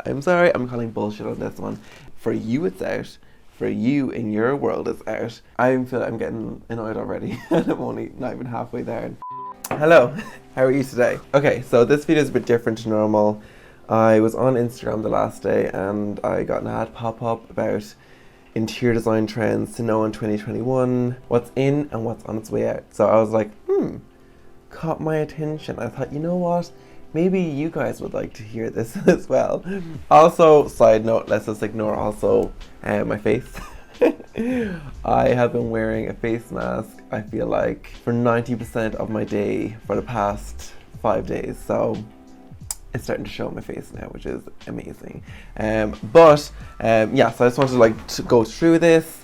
I'm sorry, I'm calling bullshit on this one. For you, it's out. For you, in your world, it's out. I'm getting annoyed already, and I'm only not even halfway there. Hello, how are you today? Okay, so this video is a bit different to normal. I was on Instagram the last day, and I got an ad pop up about interior design trends to know in 2021, what's in and what's on its way out. So I was like, caught my attention. I thought, you know what? Maybe you guys would like to hear this as well. Also, side note, let's just ignore also my face. I have been wearing a face mask, I feel like, for 90% of my day for the past 5 days. So it's starting to show on my face now, which is amazing. Yeah, so I just wanted to go through this,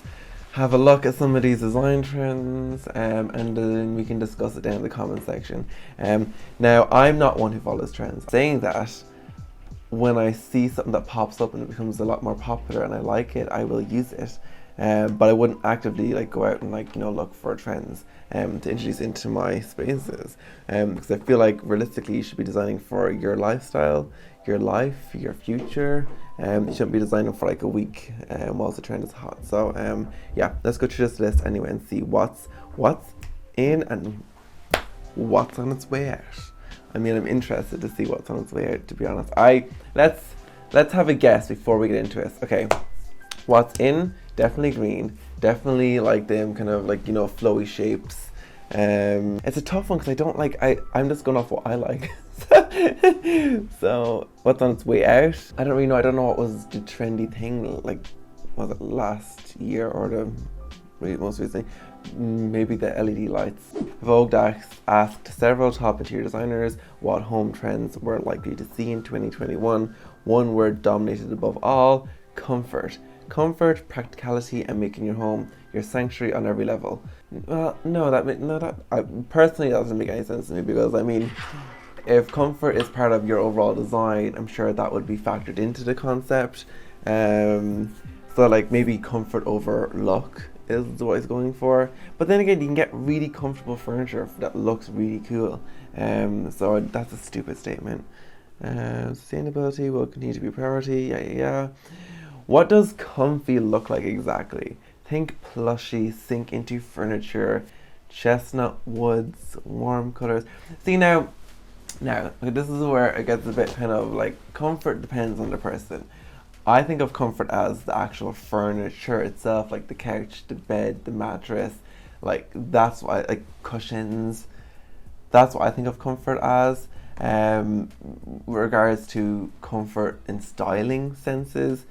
have a look at some of these design trends, and then we can discuss it down in the comment section. Now, I'm not one who follows trends. Saying that, when I see something that pops up and it becomes a lot more popular and I like it, I will use it. But I wouldn't actively go out and look for trends to introduce into my spaces, because I feel like realistically you should be designing for your lifestyle, your life, your future. You shouldn't be designing for a week whilst the trend is hot. So yeah, let's go through this list anyway and see what's in and what's on its way out. I mean, I'm interested to see what's on its way out, to be honest. Let's have a guess before we get into it. Okay, what's in? Definitely green. Definitely them kind of flowy shapes. It's a tough one because I don't I'm just going off what I like. So what's on its way out? I don't really know. I don't know what was the trendy thing was it last year or the most recently? Maybe the LED lights. Vogue asked several top interior designers what home trends were likely to see in 2021. One word dominated above all: comfort. Comfort, practicality, and making your home your sanctuary on every level. Well, personally that doesn't make any sense to me, because if comfort is part of your overall design, I'm sure that would be factored into the concept. So maybe comfort over look is what it's going for. But then again, you can get really comfortable furniture that looks really cool. So that's a stupid statement. Sustainability will continue to be a priority. Yeah. What does comfy look like exactly? Think plushy, sink into furniture, chestnut woods, warm colors. See now, this is where it gets a bit comfort depends on the person. I think of comfort as the actual furniture itself, the couch, the bed, the mattress, that's what cushions. That's what I think of comfort as. Regards to comfort in styling senses,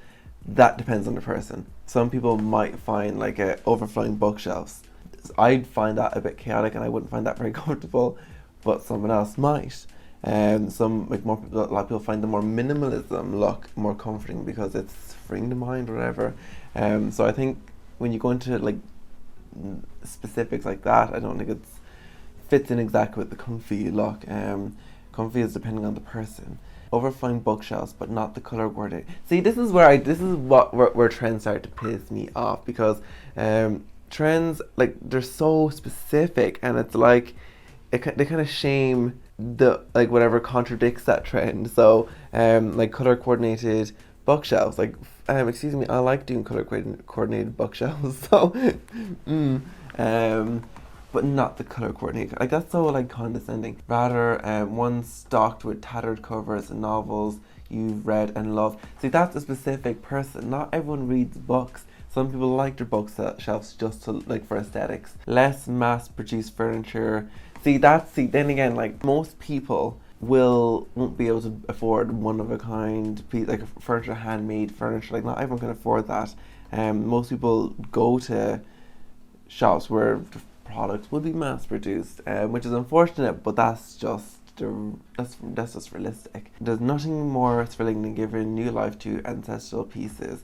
that depends on the person. Some people might find overflowing bookshelves. I'd find that a bit chaotic and I wouldn't find that very comfortable, but someone else might. A lot of people find the more minimalism look more comforting because it's freeing the mind or whatever. So I think when you go into specifics like that, I don't think it fits in exactly with the comfy look. Comfy is depending on the person. Overflowing bookshelves, but not the color coordinate. See, this is where trends start to piss me off, because trends they're so specific, and it's they kind of shame the whatever contradicts that trend. So color coordinated bookshelves. Excuse me, I like doing color coordinated bookshelves. So but not the color coordinator. That's so condescending. Rather, one stocked with tattered covers and novels you've read and loved. See, that's a specific person. Not everyone reads books. Some people like their bookshelves just to for aesthetics. Less mass-produced furniture. Then again, most people won't be able to afford one-of-a-kind piece, furniture, handmade furniture. Not everyone can afford that. Most people go to shops where products will be mass-produced, which is unfortunate, but that's just realistic. There's nothing more thrilling than giving new life to ancestral pieces.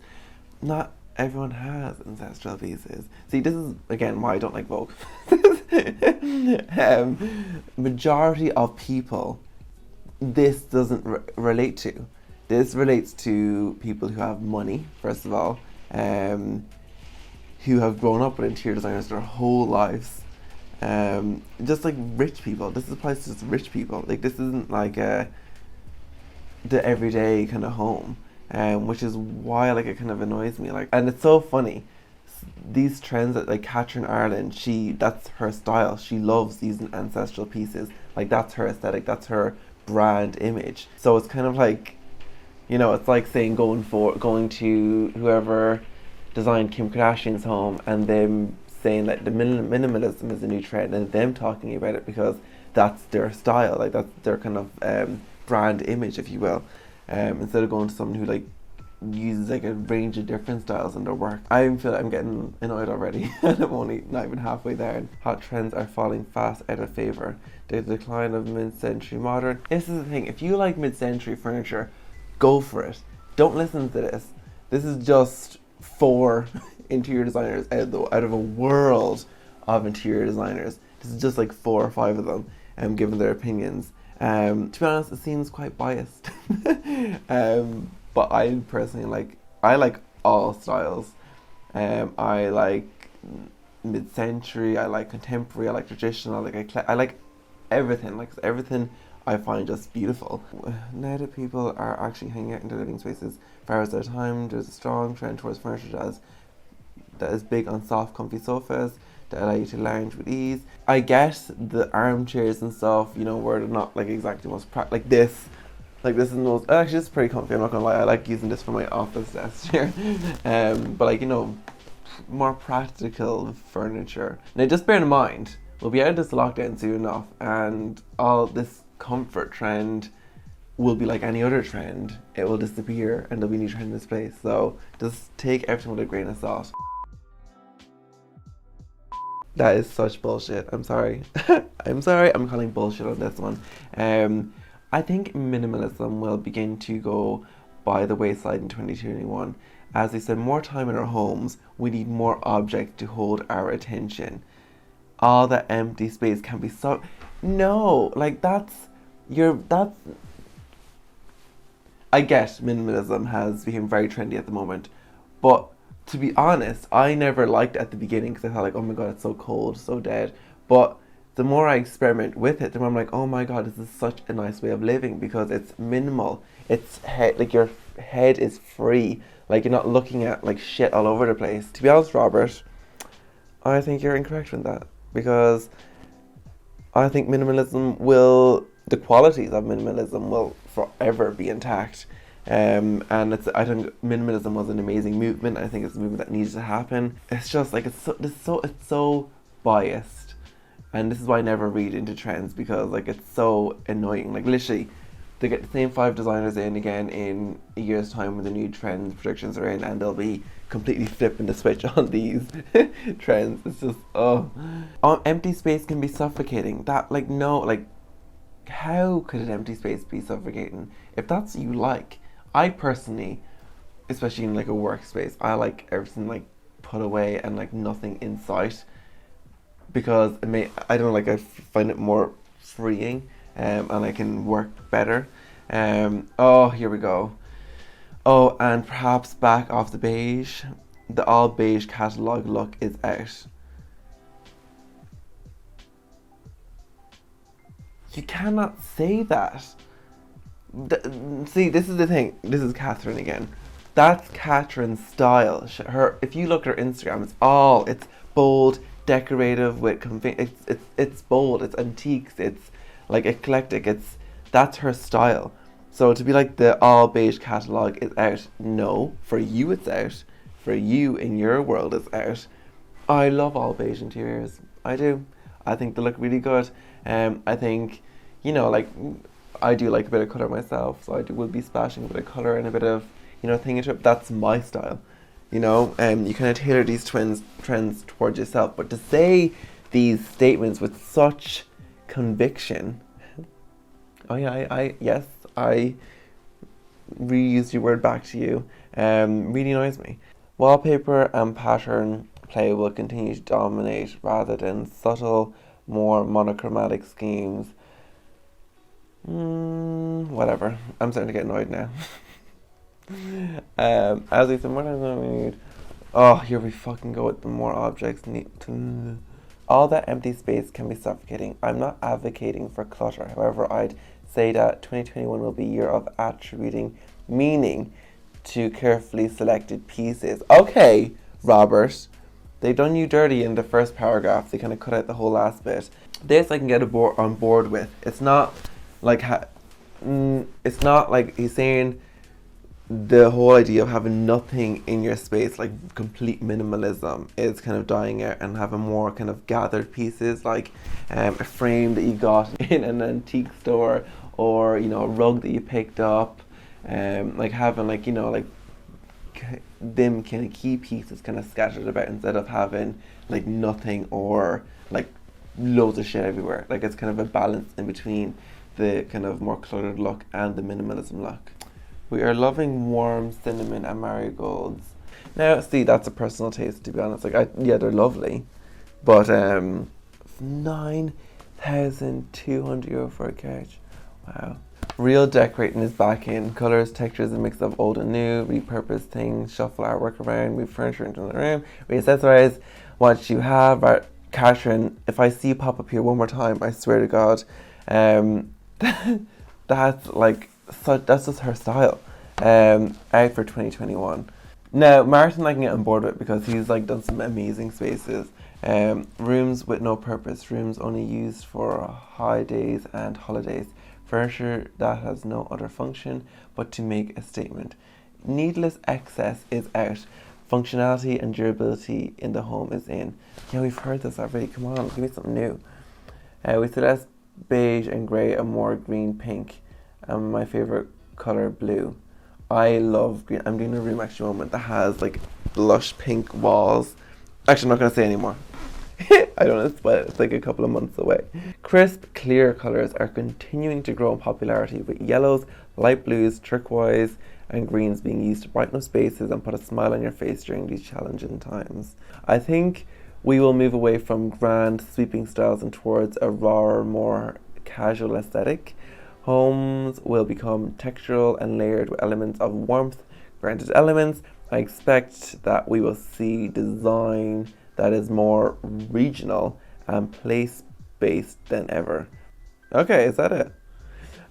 Not everyone has ancestral pieces. See, this is again why I don't like Vogue. Majority of people, this doesn't relate to. This relates to people who have money, first of all, who have grown up with interior designers their whole lives. Just rich people. This applies to just rich people. This isn't the everyday kind of home, which is why like it kind of annoys me. Like, and it's so funny. These trends that like Catherine Ireland, that's her style. She loves using ancestral pieces. Like that's her aesthetic. That's her brand image. So it's kind of like, it's like saying going to whoever designed Kim Kardashian's home and them saying that the minimalism is a new trend and them talking about it because that's their style, like that's their kind of brand image, if you will. Instead of going to someone who like uses like a range of different styles in their work. I feel like I'm getting annoyed already and I'm only not even halfway there. Hot trends are falling fast out of favour. The decline of mid-century modern. This is the thing, if you like mid-century furniture, go for it. Don't listen to this. This is just 4 interior designers out of a world of interior designers. This is just like 4 or 5 of them giving their opinions. To be honest, it seems quite biased. But I personally I like all styles. I like mid-century, I like contemporary, I like traditional, I like everything. Like everything I find just beautiful. Now that people are actually hanging out in their living spaces for hours at a time, there's a strong trend towards furniture that is big on soft, comfy sofas that allow you to lounge with ease. I get the armchairs and stuff, where they're not like exactly the most like this. Like this is the most, actually this is pretty comfy, I'm not gonna lie. I like using this for my office desk here. But like, more practical furniture. Now just bear in mind, we'll be out of this lockdown soon enough and all this comfort trend will be like any other trend. It will disappear and there'll be a new trend in this place. So just take everything with a grain of salt. That is such bullshit. I'm sorry. I'm sorry, I'm calling bullshit on this one. I think minimalism will begin to go by the wayside in 2021. As we spend more time in our homes, we need more objects to hold our attention. All that empty space can be so... No, like that's... I get minimalism has become very trendy at the moment, but to be honest, I never liked it at the beginning because I thought like, oh my god, it's so cold, so dead. But the more I experiment with it, the more I'm like, oh my god, this is such a nice way of living because it's minimal. It's like your head is free. Like you're not looking at like shit all over the place. To be honest, Robert, I think you're incorrect with that because I think the qualities of minimalism will forever be intact. And I think minimalism was an amazing movement. I think it's a movement that needs to happen. It's just like it's so biased, and this is why I never read into trends because like it's so annoying. Like literally, they get the same 5 designers in again in a year's time when the new trends predictions are in, and they'll be completely flipping the switch on these trends. It's just empty space can be suffocating. That like no like. How could an empty space be suffocating? If that's what you like, I personally, especially in like a workspace, I like everything like put away and like nothing in sight because I don't know, like I find it more freeing and I can work better. Oh, here we go. Oh, and perhaps back off the beige. The all beige catalogue look is out. You cannot say that. See, this is the thing. This is Catherine again. That's Catherine's style. If you look at her Instagram, it's bold, decorative with it's bold. It's antiques. It's like eclectic. That's her style. So to be like the all beige catalogue is out. No, for you it's out. For you in your world it's out. I love all beige interiors. I do. I think they look really good. I think, like, I do like a bit of colour myself, so will be splashing a bit of colour and a bit of, thing into it. That's my style, you kind of tailor these trends towards yourself. But to say these statements with such conviction, oh yeah, yes, I reused your word back to you, really annoys me. Wallpaper and pattern play will continue to dominate rather than subtle, more monochromatic schemes. Whatever. I'm starting to get annoyed now. As we said, more times than we need. Oh, here we fucking go with the more objects need to. All that empty space can be suffocating. I'm not advocating for clutter. However, I'd say that 2021 will be a year of attributing meaning to carefully selected pieces. Okay, Robert. They've done you dirty in the first paragraph. They kind of cut out the whole last bit. This I can get on board with. It's not like it's not like he's saying the whole idea of having nothing in your space, like complete minimalism, is kind of dying out, and having more kind of gathered pieces, like a frame that you got in an antique store, or a rug that you picked up, like having like them kind of key pieces kind of scattered about, instead of having like nothing or like loads of shit everywhere. Like it's kind of a balance in between the kind of more cluttered look and the minimalism look. We are loving warm cinnamon and marigolds. Now, see, that's a personal taste, to be honest. Like, yeah, they're lovely, but €9,200 for a couch. Wow. Real decorating is back in. Colors, textures, a mix of old and new. Repurpose things, shuffle artwork around, move furniture into the room, reaccessorize what you have. Right, Catherine, if I see you pop up here one more time, I swear to God, that's like. So that's just her style. Out for 2021. Now, Martin I can get on board with, because he's like done some amazing spaces. Rooms with no purpose. Rooms only used for high days and holidays. Furniture that has no other function but to make a statement. Needless excess is out. Functionality and durability in the home is in. Yeah, we've heard this already. Come on, give me something new. We see less beige and grey and more green, pink. My favorite color, blue. I love green. I'm doing a room actually moment that has like blush pink walls. Actually, I'm not going to say anymore. I don't know, but it's like a couple of months away. Crisp, clear colors are continuing to grow in popularity, with yellows, light blues, turquoise, and greens being used to brighten up spaces and put a smile on your face during these challenging times. I think we will move away from grand, sweeping styles and towards a rawer, more casual aesthetic. Homes will become textural and layered with elements of warmth, grounded elements. I expect that we will see design that is more regional and place-based than ever. Okay, is that it?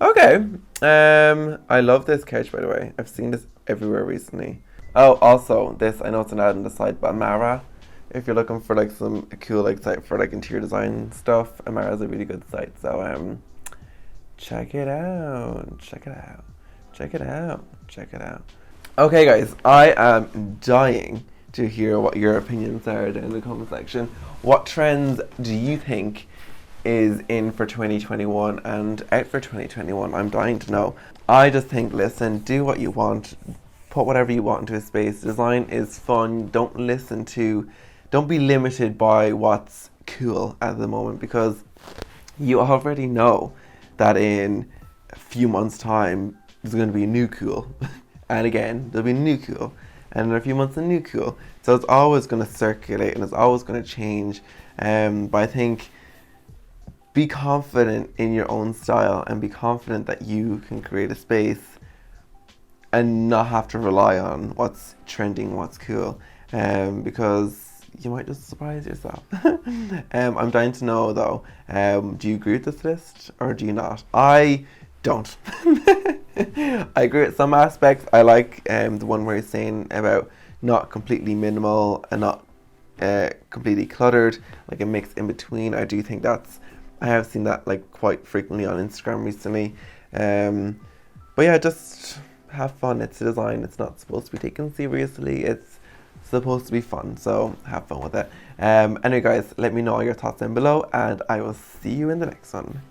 Okay. I love this couch, by the way. I've seen this everywhere recently. Oh, also, this, I know it's an ad on the site, but Amara, if you're looking for like some cool like site for like interior design stuff, Amara's a really good site. So check it out. Okay, guys, I am dying to hear what your opinions are down in the comment section. What trends do you think is in for 2021 and out for 2021? I'm dying to know. I just think, listen, do what you want, put whatever you want into a space. Design is fun. Don't be limited by what's cool at the moment, because you already know that in a few months' time there's going to be a new cool, and again there'll be a new cool, and in a few months a new cool. So it's always going to circulate and it's always going to change. But I think be confident in your own style and be confident that you can create a space and not have to rely on what's trending, what's cool, because you might just surprise yourself. I'm dying to know though, do you agree with this list or do you not? I don't. I agree with some aspects. I like the one where he's saying about not completely minimal and not completely cluttered, like a mix in between. I do think I have seen that like quite frequently on Instagram recently. But yeah, just have fun. It's a design. It's not supposed to be taken seriously. It's supposed to be fun, so have fun with it. Anyway guys, let me know your thoughts down below and I will see you in the next one.